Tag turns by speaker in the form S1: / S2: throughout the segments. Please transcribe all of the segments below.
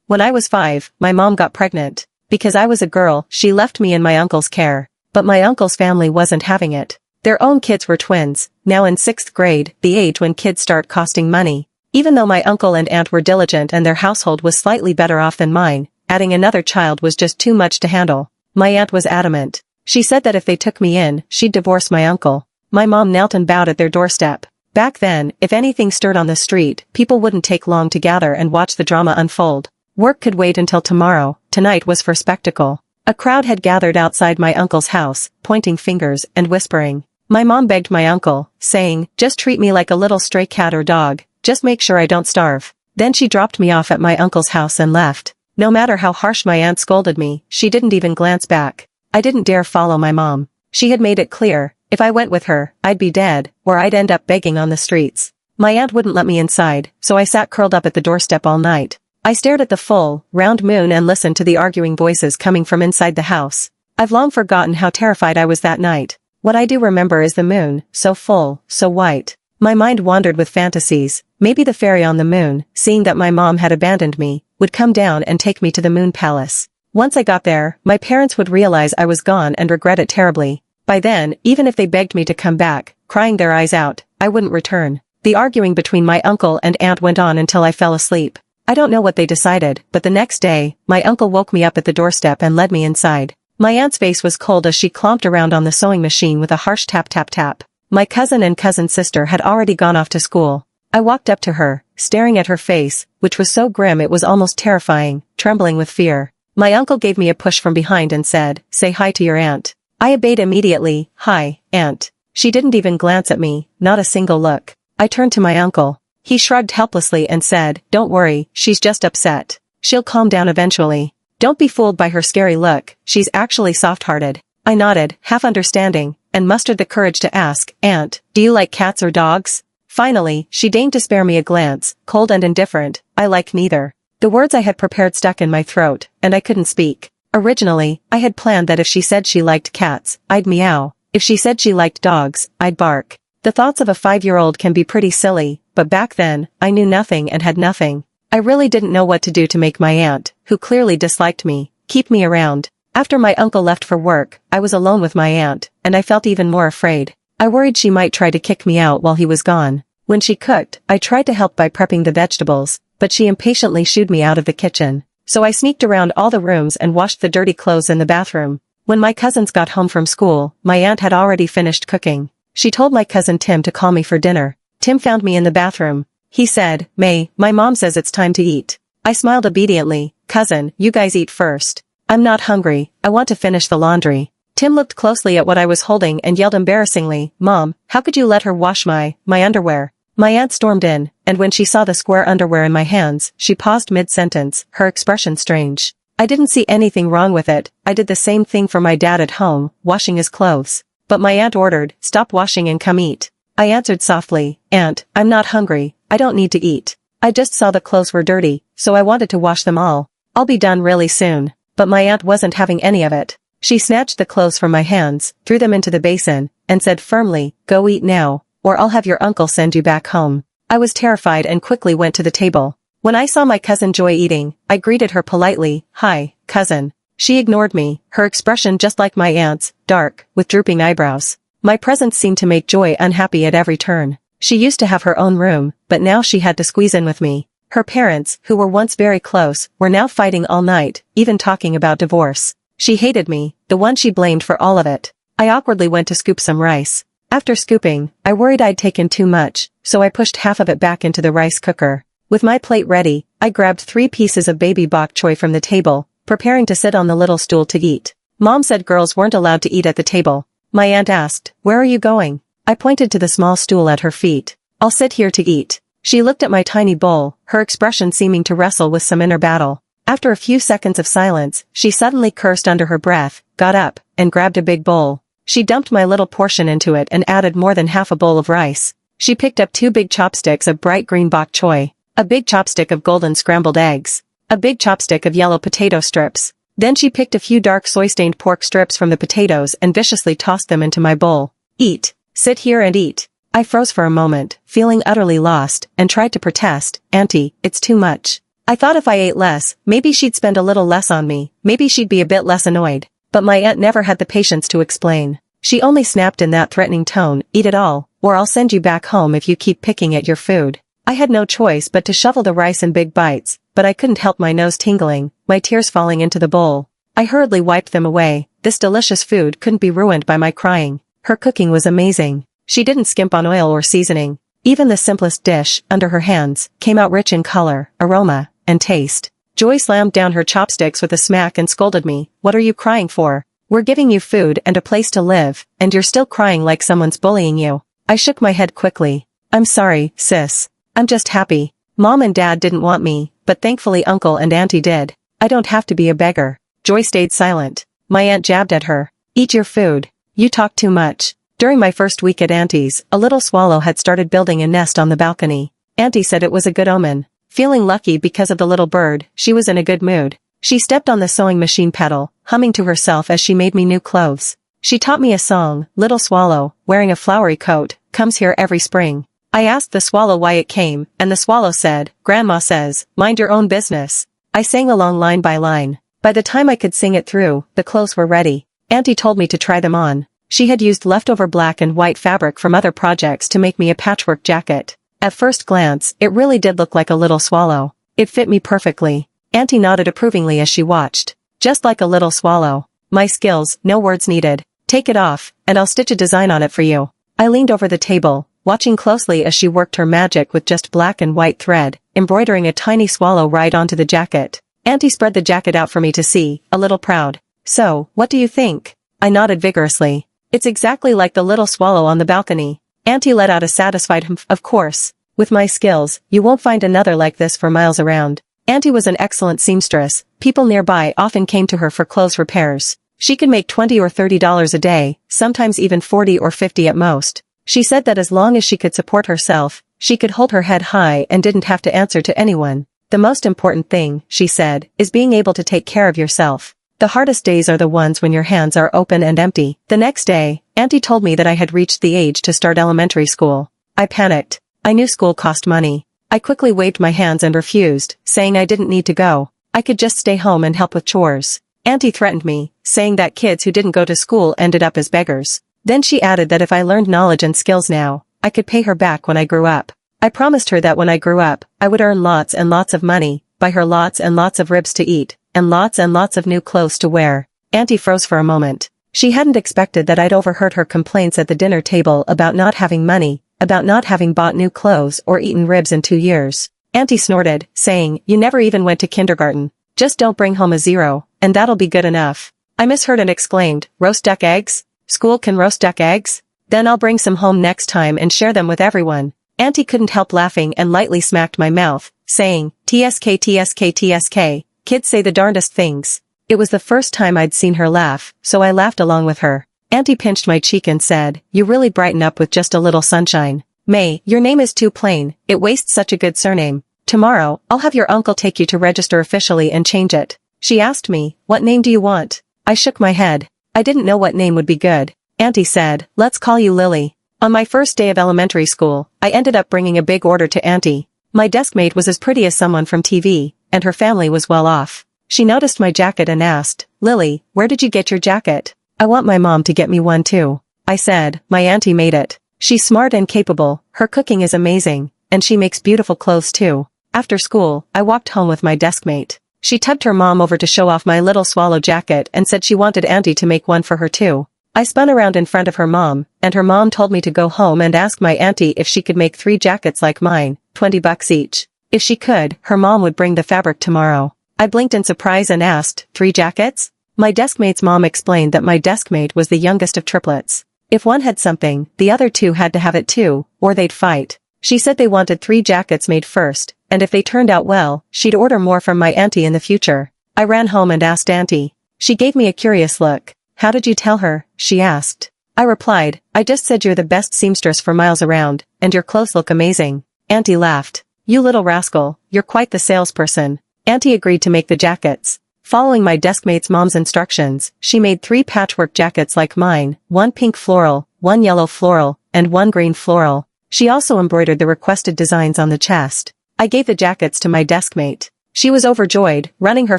S1: When I was 5, my mom got pregnant. Because I was a girl, she left me in my uncle's care. But my uncle's family wasn't having it. Their own kids were twins, now in 6th grade, the age when kids start costing money. Even though my uncle and aunt were diligent and their household was slightly better off than mine, adding another child was just too much to handle. My aunt was adamant. She said that if they took me in, she'd divorce my uncle. My mom knelt and bowed at their doorstep. Back then, if anything stirred on the street, people wouldn't take long to gather and watch the drama unfold. Work could wait until tomorrow, tonight was for spectacle. A crowd had gathered outside my uncle's house, pointing fingers and whispering. My mom begged my uncle, saying, "Just treat me like a little stray cat or dog, just make sure I don't starve." Then she dropped me off at my uncle's house and left. No matter how harsh my aunt scolded me, she didn't even glance back. I didn't dare follow my mom. She had made it clear, if I went with her, I'd be dead, or I'd end up begging on the streets. My aunt wouldn't let me inside, so I sat curled up at the doorstep all night. I stared at the full, round moon and listened to the arguing voices coming from inside the house. I've long forgotten how terrified I was that night. What I do remember is the moon, so full, so white. My mind wandered with fantasies. Maybe the fairy on the moon, seeing that my mom had abandoned me, would come down and take me to the moon palace. Once I got there, my parents would realize I was gone and regret it terribly. By then, even if they begged me to come back, crying their eyes out, I wouldn't return. The arguing between my uncle and aunt went on until I fell asleep. I don't know what they decided, but the next day, my uncle woke me up at the doorstep and led me inside. My aunt's face was cold as she clomped around on the sewing machine with a harsh tap tap tap. My cousin and cousin sister had already gone off to school. I walked up to her, staring at her face, which was so grim it was almost terrifying, trembling with fear. My uncle gave me a push from behind and said, "Say hi to your aunt." I obeyed immediately. "Hi, aunt." She didn't even glance at me, not a single look. I turned to my uncle. He shrugged helplessly and said, "Don't worry, she's just upset. She'll calm down eventually. Don't be fooled by her scary look, she's actually soft-hearted." I nodded, half understanding, and mustered the courage to ask, "Aunt, do you like cats or dogs?" Finally, she deigned to spare me a glance, cold and indifferent. "I like neither." The words I had prepared stuck in my throat, and I couldn't speak. Originally, I had planned that if she said she liked cats, I'd meow. If she said she liked dogs, I'd bark. The thoughts of a 5-year-old can be pretty silly, but back then, I knew nothing and had nothing. I really didn't know what to do to make my aunt, who clearly disliked me, keep me around. After my uncle left for work, I was alone with my aunt, and I felt even more afraid. I worried she might try to kick me out while he was gone. When she cooked, I tried to help by prepping the vegetables, but she impatiently shooed me out of the kitchen. So I sneaked around all the rooms and washed the dirty clothes in the bathroom. When my cousins got home from school, my aunt had already finished cooking. She told my cousin Tim to call me for dinner. Tim found me in the bathroom. He said, "May, my mom says it's time to eat." I smiled obediently. "Cousin, you guys eat first. I'm not hungry, I want to finish the laundry." Tim looked closely at what I was holding and yelled embarrassingly, "Mom, how could you let her wash my underwear?" My aunt stormed in, and when she saw the square underwear in my hands, she paused mid-sentence, her expression strange. I didn't see anything wrong with it. I did the same thing for my dad at home, washing his clothes. But my aunt ordered, "Stop washing and come eat." I answered softly, "Aunt, I'm not hungry, I don't need to eat. I just saw the clothes were dirty, so I wanted to wash them all. I'll be done really soon." But my aunt wasn't having any of it. She snatched the clothes from my hands, threw them into the basin, and said firmly, "Go eat now, or I'll have your uncle send you back home." I was terrified and quickly went to the table. When I saw my cousin Joy eating, I greeted her politely, "Hi, cousin." She ignored me, her expression just like my aunt's, dark, with drooping eyebrows. My presence seemed to make Joy unhappy at every turn. She used to have her own room, but now she had to squeeze in with me. Her parents, who were once very close, were now fighting all night, even talking about divorce. She hated me, the one she blamed for all of it. I awkwardly went to scoop some rice. After scooping, I worried I'd taken too much, so I pushed half of it back into the rice cooker. With my plate ready, I grabbed 3 pieces of baby bok choy from the table, preparing to sit on the little stool to eat. Mom said girls weren't allowed to eat at the table. My aunt asked, "Where are you going?" I pointed to the small stool at her feet. "I'll sit here to eat." She looked at my tiny bowl, her expression seeming to wrestle with some inner battle. After a few seconds of silence, she suddenly cursed under her breath, got up, and grabbed a big bowl. She dumped my little portion into it and added more than half a bowl of rice. She picked up 2 big chopsticks of bright green bok choy, a big chopstick of golden scrambled eggs, a big chopstick of yellow potato strips. Then she picked a few dark soy-stained pork strips from the potatoes and viciously tossed them into my bowl. "Eat. Sit here and eat." I froze for a moment, feeling utterly lost, and tried to protest, "Auntie, it's too much." I thought if I ate less, maybe she'd spend a little less on me, maybe she'd be a bit less annoyed. But my aunt never had the patience to explain. She only snapped in that threatening tone, "Eat it all, or I'll send you back home if you keep picking at your food." I had no choice but to shovel the rice in big bites, but I couldn't help my nose tingling, my tears falling into the bowl. I hurriedly wiped them away. This delicious food couldn't be ruined by my crying. Her cooking was amazing. She didn't skimp on oil or seasoning. Even the simplest dish, under her hands, came out rich in color, aroma, and taste. Joy slammed down her chopsticks with a smack and scolded me. "What are you crying for? We're giving you food and a place to live, and you're still crying like someone's bullying you." I shook my head quickly. "I'm sorry, sis. I'm just happy. Mom and Dad didn't want me, but thankfully Uncle and Auntie did. I don't have to be a beggar." Joy stayed silent. My aunt jabbed at her. "Eat your food. You talk too much." During my first week at Auntie's, a little swallow had started building a nest on the balcony. Auntie said it was a good omen. Feeling lucky because of the little bird, she was in a good mood. She stepped on the sewing machine pedal, humming to herself as she made me new clothes. She taught me a song. "Little swallow, wearing a flowery coat, comes here every spring." I asked the swallow why it came, and the swallow said, "Grandma says, mind your own business." I sang along line by line. By the time I could sing it through, the clothes were ready. Auntie told me to try them on. She had used leftover black and white fabric from other projects to make me a patchwork jacket. At first glance, it really did look like a little swallow. It fit me perfectly. Auntie nodded approvingly as she watched. "Just like a little swallow. My skills, no words needed. Take it off, and I'll stitch a design on it for you." I leaned over the table, watching closely as she worked her magic with just black and white thread, embroidering a tiny swallow right onto the jacket. Auntie spread the jacket out for me to see, a little proud. "So, what do you think?" I nodded vigorously. "It's exactly like the little swallow on the balcony." Auntie let out a satisfied humph. "Of course. With my skills, you won't find another like this for miles around." Auntie was an excellent seamstress. People nearby often came to her for clothes repairs. She could make $20 or $30 a day, sometimes even 40 or 50 at most. She said that as long as she could support herself, she could hold her head high and didn't have to answer to anyone. "The most important thing," she said, "is being able to take care of yourself. The hardest days are the ones when your hands are open and empty." The next day, Auntie told me that I had reached the age to start elementary school. I panicked. I knew school cost money. I quickly waved my hands and refused, saying I didn't need to go. I could just stay home and help with chores. Auntie threatened me, saying that kids who didn't go to school ended up as beggars. Then she added that if I learned knowledge and skills now, I could pay her back when I grew up. I promised her that when I grew up, I would earn lots and lots of money, buy her lots and lots of ribs to eat, and lots of new clothes to wear. Auntie froze for a moment. She hadn't expected that I'd overheard her complaints at the dinner table about not having money, about not having bought new clothes or eaten ribs in 2 years. Auntie snorted, saying, "You never even went to kindergarten. Just don't bring home a 0, and that'll be good enough." I misheard and exclaimed, "Roast duck eggs? School can roast duck eggs? Then I'll bring some home next time and share them with everyone." Auntie couldn't help laughing and lightly smacked my mouth, saying, "TSK TSK TSK, kids say the darndest things." It was the first time I'd seen her laugh, so I laughed along with her. Auntie pinched my cheek and said, "You really brighten up with just a little sunshine. May, your name is too plain, it wastes such a good surname. Tomorrow, I'll have your uncle take you to register officially and change it." She asked me, "What name do you want?" I shook my head. I didn't know what name would be good. Auntie said, "Let's call you Lily." On my first day of elementary school, I ended up bringing a big order to Auntie. My deskmate was as pretty as someone from TV, and her family was well off. She noticed my jacket and asked, "Lily, where did you get your jacket?" "I want my mom to get me one too." I said, "My auntie made it. She's smart and capable, her cooking is amazing, and she makes beautiful clothes too." After school, I walked home with my deskmate. She tugged her mom over to show off my little swallow jacket and said she wanted Auntie to make one for her too. I spun around in front of her mom, and her mom told me to go home and ask my auntie if she could make 3 jackets like mine, $20 each. If she could, her mom would bring the fabric tomorrow. I blinked in surprise and asked, 3 jackets? My deskmate's mom explained that my deskmate was the youngest of triplets. If one had something, the other 2 had to have it too, or they'd fight. She said they wanted 3 jackets made first, and if they turned out well, she'd order more from my auntie in the future. I ran home and asked Auntie. She gave me a curious look. "How did you tell her?" she asked. I replied, "I just said you're the best seamstress for miles around, and your clothes look amazing." Auntie laughed. "You little rascal, you're quite the salesperson." Auntie agreed to make the jackets. Following my deskmate's mom's instructions, she made 3 patchwork jackets like mine, 1 pink floral, 1 yellow floral, and 1 green floral. She also embroidered the requested designs on the chest. I gave the jackets to my deskmate. She was overjoyed, running her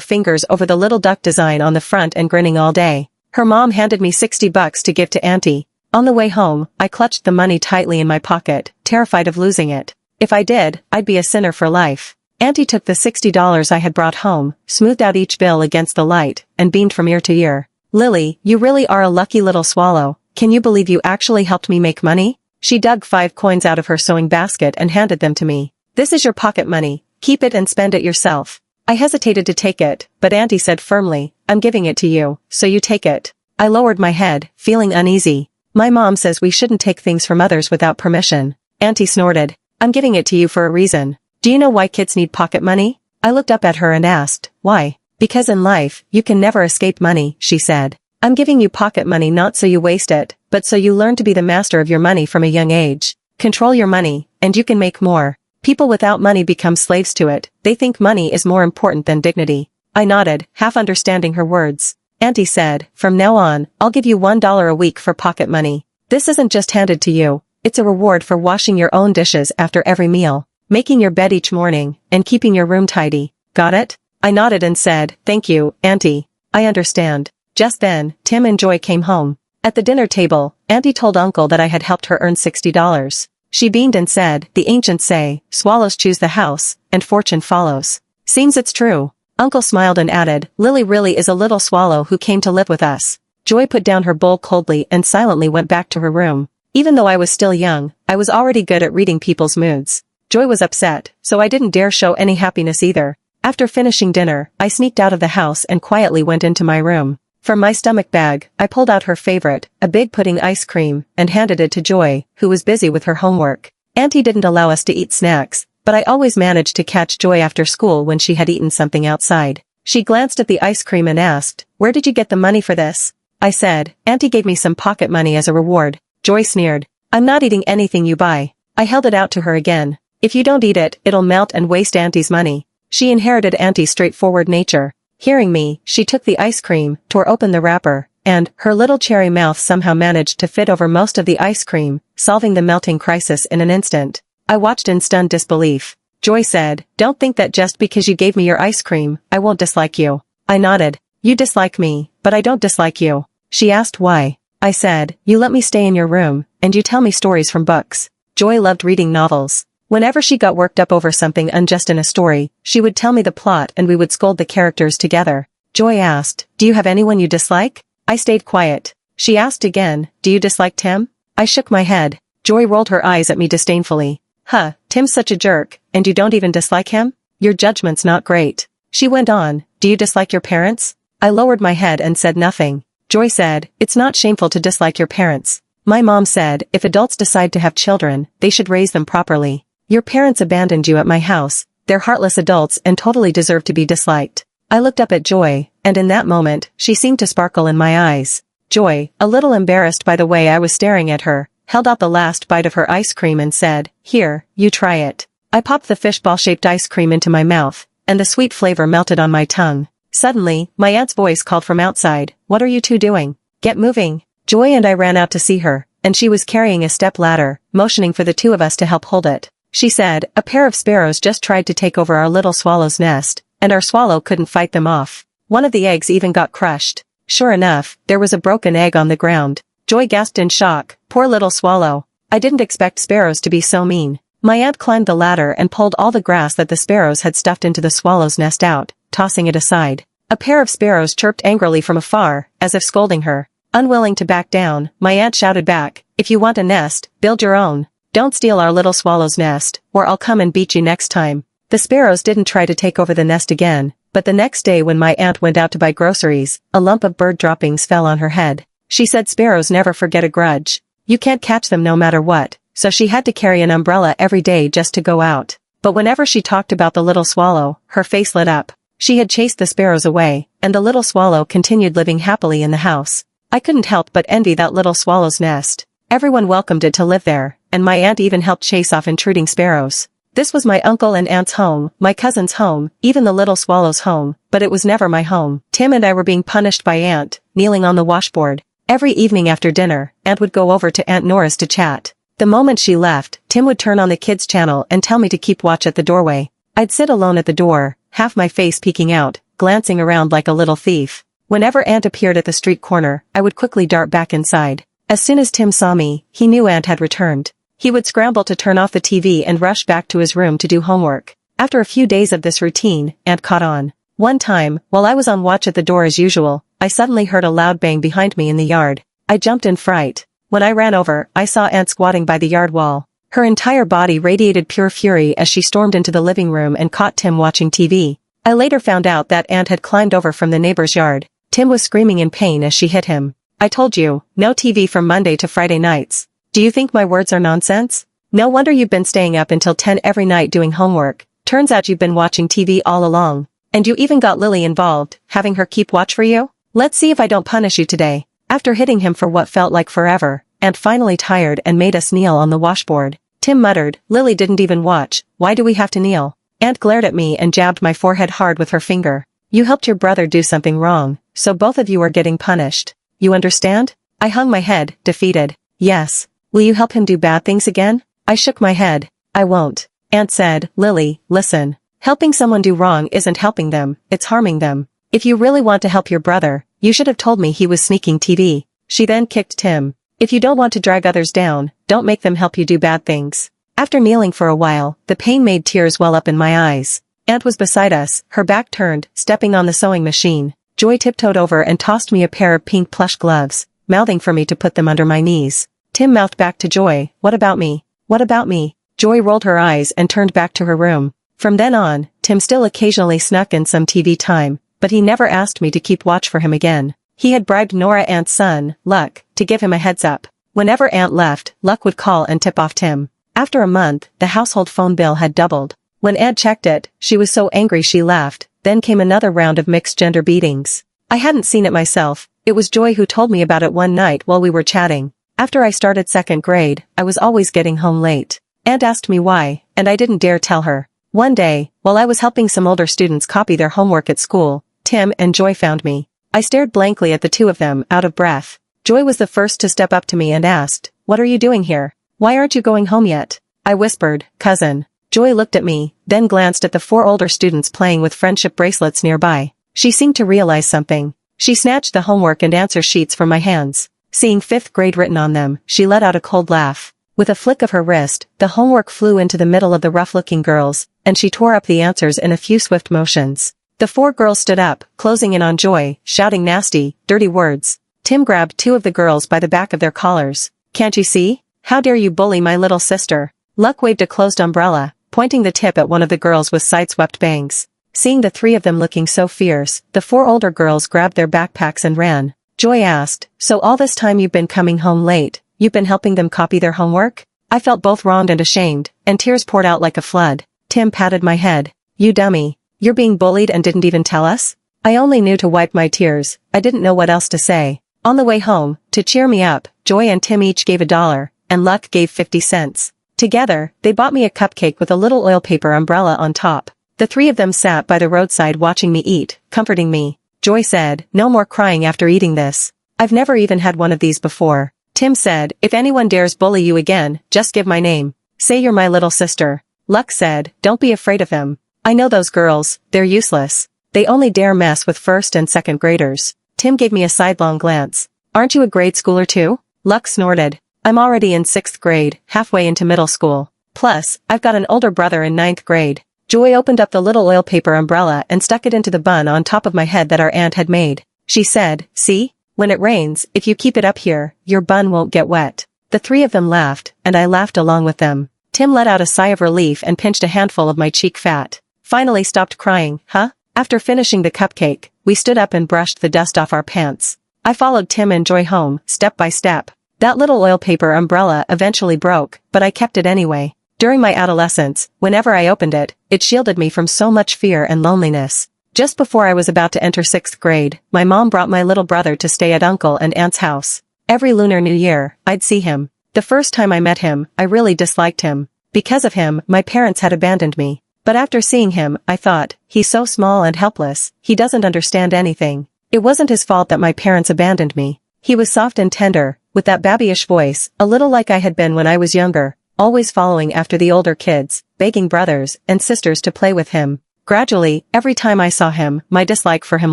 S1: fingers over the little duck design on the front and grinning all day. Her mom handed me $60 to give to Auntie. On the way home, I clutched the money tightly in my pocket, terrified of losing it. If I did, I'd be a sinner for life. Auntie took the $60 I had brought home, smoothed out each bill against the light, and beamed from ear to ear. "Lily, you really are a lucky little swallow. Can you believe you actually helped me make money?" She dug 5 coins out of her sewing basket and handed them to me. "This is your pocket money. Keep it and spend it yourself." I hesitated to take it, but Auntie said firmly, "I'm giving it to you, so you take it." I lowered my head, feeling uneasy. "My mom says we shouldn't take things from others without permission." Auntie snorted. "I'm giving it to you for a reason. Do you know why kids need pocket money?" I looked up at her and asked, "Why?" "Because in life, you can never escape money," she said. "I'm giving you pocket money not so you waste it, but so you learn to be the master of your money from a young age. Control your money, and you can make more. People without money become slaves to it. They think money is more important than dignity." I nodded, half understanding her words. Auntie said, "From now on, I'll give you $1 a week for pocket money. This isn't just handed to you. It's a reward for washing your own dishes after every meal, making your bed each morning, and keeping your room tidy. Got it?" I nodded and said, "Thank you, Auntie. I understand." Just then, Tim and Joy came home. At the dinner table, Auntie told Uncle that I had helped her earn $60. She beamed and said, "The ancients say, swallows choose the house, and fortune follows. Seems it's true." Uncle smiled and added, "Lily really is a little swallow who came to live with us." Joy put down her bowl coldly and silently went back to her room. Even though I was still young, I was already good at reading people's moods. Joy was upset, so I didn't dare show any happiness either. After finishing dinner, I sneaked out of the house and quietly went into my room. From my stomach bag, I pulled out her favorite, a big pudding ice cream, and handed it to Joy, who was busy with her homework. Auntie didn't allow us to eat snacks, but I always managed to catch Joy after school when she had eaten something outside. She glanced at the ice cream and asked, "Where did you get the money for this?" I said, "Auntie gave me some pocket money as a reward." Joy sneered, "I'm not eating anything you buy." I held it out to her again. "If you don't eat it, it'll melt and waste Auntie's money." She inherited Auntie's straightforward nature. Hearing me, she took the ice cream, tore open the wrapper, and her little cherry mouth somehow managed to fit over most of the ice cream, solving the melting crisis in an instant. I watched in stunned disbelief. Joy said, "Don't think that just because you gave me your ice cream, I won't dislike you." I nodded. "You dislike me, but I don't dislike you." She asked why. I said, "You let me stay in your room, and you tell me stories from books." Joy loved reading novels. Whenever she got worked up over something unjust in a story, she would tell me the plot and we would scold the characters together. Joy asked, "Do you have anyone you dislike?" I stayed quiet. She asked again, "Do you dislike Tim?" I shook my head. Joy rolled her eyes at me disdainfully. "Huh, Tim's such a jerk, and you don't even dislike him? Your judgment's not great." She went on, "Do you dislike your parents?" I lowered my head and said nothing. Joy said, "It's not shameful to dislike your parents. My mom said, if adults decide to have children, they should raise them properly. Your parents abandoned you at my house. They're heartless adults and totally deserve to be disliked." I looked up at Joy, and in that moment, she seemed to sparkle in my eyes. Joy, a little embarrassed by the way I was staring at her, held out the last bite of her ice cream and said, "Here, you try it." I popped the fishball-shaped ice cream into my mouth, and the sweet flavor melted on my tongue. Suddenly, my aunt's voice called from outside, "What are you two doing? Get moving." Joy and I ran out to see her, and she was carrying a step ladder, motioning for the two of us to help hold it. She said, "A pair of sparrows just tried to take over our little swallow's nest, and our swallow couldn't fight them off. One of the eggs even got crushed." Sure enough, there was a broken egg on the ground. Joy gasped in shock, "Poor little swallow. I didn't expect sparrows to be so mean." My aunt climbed the ladder and pulled all the grass that the sparrows had stuffed into the swallow's nest out, tossing it aside. A pair of sparrows chirped angrily from afar, as if scolding her. Unwilling to back down, my aunt shouted back, "If you want a nest, build your own. Don't steal our little swallow's nest, or I'll come and beat you next time." The sparrows didn't try to take over the nest again, but the next day when my aunt went out to buy groceries, a lump of bird droppings fell on her head. She said sparrows never forget a grudge. You can't catch them no matter what, so she had to carry an umbrella every day just to go out. But whenever she talked about the little swallow, her face lit up. She had chased the sparrows away, and the little swallow continued living happily in the house. I couldn't help but envy that little swallow's nest. Everyone welcomed it to live there, and my aunt even helped chase off intruding sparrows. This was my uncle and aunt's home, my cousin's home, even the little swallow's home, but it was never my home. Tim and I were being punished by Aunt, kneeling on the washboard. Every evening after dinner, Aunt would go over to Aunt Nora's to chat. The moment she left, Tim would turn on the kids' channel and tell me to keep watch at the doorway. I'd sit alone at the door, half my face peeking out, glancing around like a little thief. Whenever Aunt appeared at the street corner, I would quickly dart back inside. As soon as Tim saw me, he knew Aunt had returned. He would scramble to turn off the TV and rush back to his room to do homework. After a few days of this routine, Aunt caught on. One time, while I was on watch at the door as usual, I suddenly heard a loud bang behind me in the yard. I jumped in fright. When I ran over, I saw Aunt squatting by the yard wall. Her entire body radiated pure fury as she stormed into the living room and caught Tim watching TV. I later found out that Aunt had climbed over from the neighbor's yard. Tim was screaming in pain as she hit him. I told you, no TV from Monday to Friday nights. Do you think my words are nonsense? No wonder you've been staying up until 10 every night doing homework. Turns out you've been watching TV all along. And you even got Lily involved, having her keep watch for you? Let's see if I don't punish you today. After hitting him for what felt like forever, Aunt finally tired and made us kneel on the washboard. Tim muttered, Lily didn't even watch, why do we have to kneel? Aunt glared at me and jabbed my forehead hard with her finger. You helped your brother do something wrong, so both of you are getting punished. You understand? I hung my head, defeated. Yes. Will you help him do bad things again? I shook my head. I won't. Aunt said, Lily, listen. Helping someone do wrong isn't helping them, it's harming them. If you really want to help your brother, you should have told me he was sneaking TV. She then kicked Tim. If you don't want to drag others down, don't make them help you do bad things. After kneeling for a while, the pain made tears well up in my eyes. Aunt was beside us, her back turned, stepping on the sewing machine. Joy tiptoed over and tossed me a pair of pink plush gloves, mouthing for me to put them under my knees. Tim mouthed back to Joy, what about me? What about me? Joy rolled her eyes and turned back to her room. From then on, Tim still occasionally snuck in some TV time, but he never asked me to keep watch for him again. He had bribed Nora Aunt's son, Luck, to give him a heads up. Whenever Aunt left, Luck would call and tip off Tim. After a month, the household phone bill had doubled. When Aunt checked it, she was so angry she laughed. Then came another round of mixed-gender beatings. I hadn't seen it myself. It was Joy who told me about it one night while we were chatting. After I started second grade, I was always getting home late. Aunt asked me why, and I didn't dare tell her. One day, while I was helping some older students copy their homework at school, Tim and Joy found me. I stared blankly at the two of them, out of breath. Joy was the first to step up to me and asked, What are you doing here? Why aren't you going home yet? I whispered, Cousin. Joy looked at me, then glanced at the 4 older students playing with friendship bracelets nearby. She seemed to realize something. She snatched the homework and answer sheets from my hands. Seeing 5th grade written on them, she let out a cold laugh. With a flick of her wrist, the homework flew into the middle of the rough-looking girls, and she tore up the answers in a few swift motions. The 4 girls stood up, closing in on Joy, shouting nasty, dirty words. Tim grabbed 2 of the girls by the back of their collars. Can't you see? How dare you bully my little sister? Luck waved a closed umbrella, pointing the tip at one of the girls with side-swept bangs. Seeing the 3 of them looking so fierce, the 4 older girls grabbed their backpacks and ran. Joy asked, So all this time you've been coming home late? You've been helping them copy their homework? I felt both wronged and ashamed, and tears poured out like a flood. Tim patted my head. You dummy. You're being bullied and didn't even tell us? I only knew to wipe my tears. I didn't know what else to say. On the way home, to cheer me up, Joy and Tim each gave $1, and Luck gave 50 cents. Together, they bought me a cupcake with a little oil paper umbrella on top. The 3 of them sat by the roadside watching me eat, comforting me. Joy said, No more crying after eating this. I've never even had one of these before. Tim said, If anyone dares bully you again, just give my name. Say you're my little sister. Luck said, Don't be afraid of them. I know those girls, they're useless. They only dare mess with 1st and 2nd graders. Tim gave me a sidelong glance. Aren't you a grade schooler too? Luck snorted. I'm already in 6th grade, halfway into middle school. Plus, I've got an older brother in 9th grade. Joy opened up the little oil paper umbrella and stuck it into the bun on top of my head that our aunt had made. She said, See? When it rains, if you keep it up here, your bun won't get wet. The 3 of them laughed, and I laughed along with them. Tim let out a sigh of relief and pinched a handful of my cheek fat. Finally stopped crying, huh? After finishing the cupcake, we stood up and brushed the dust off our pants. I followed Tim and Joy home, step by step. That little oil paper umbrella eventually broke, but I kept it anyway. During my adolescence, whenever I opened it, it shielded me from so much fear and loneliness. Just before I was about to enter 6th grade, my mom brought my little brother to stay at Uncle and Aunt's house. Every Lunar New Year, I'd see him. The first time I met him, I really disliked him. Because of him, my parents had abandoned me. But after seeing him, I thought, he's so small and helpless, he doesn't understand anything. It wasn't his fault that my parents abandoned me. He was soft and tender, with that babyish voice, a little like I had been when I was younger, always following after the older kids, begging brothers and sisters to play with him. Gradually, every time I saw him, my dislike for him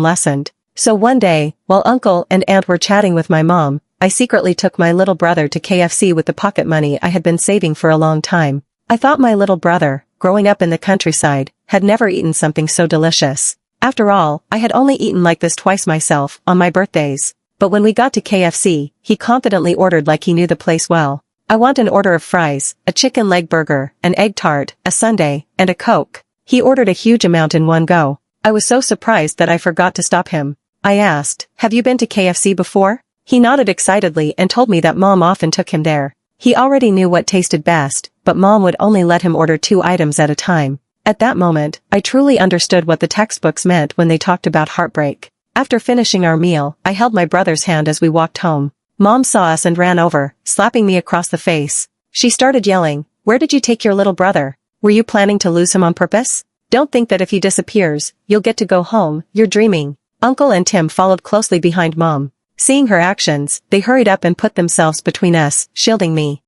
S1: lessened. So one day, while uncle and aunt were chatting with my mom, I secretly took my little brother to KFC with the pocket money I had been saving for a long time. I thought my little brother, growing up in the countryside, had never eaten something so delicious. After all, I had only eaten like this twice myself, on my birthdays. But when we got to KFC, he confidently ordered like he knew the place well. I want an order of fries, a chicken leg burger, an egg tart, a sundae, and a Coke. He ordered a huge amount in one go. I was so surprised that I forgot to stop him. I asked, "Have you been to KFC before?" He nodded excitedly and told me that Mom often took him there. He already knew what tasted best, but Mom would only let him order 2 items at a time. At that moment, I truly understood what the textbooks meant when they talked about heartbreak. After finishing our meal, I held my brother's hand as we walked home. Mom saw us and ran over, slapping me across the face. She started yelling, "Where did you take your little brother? Were you planning to lose him on purpose? Don't think that if he disappears, you'll get to go home, you're dreaming." Uncle and Tim followed closely behind Mom. Seeing her actions, they hurried up and put themselves between us, shielding me.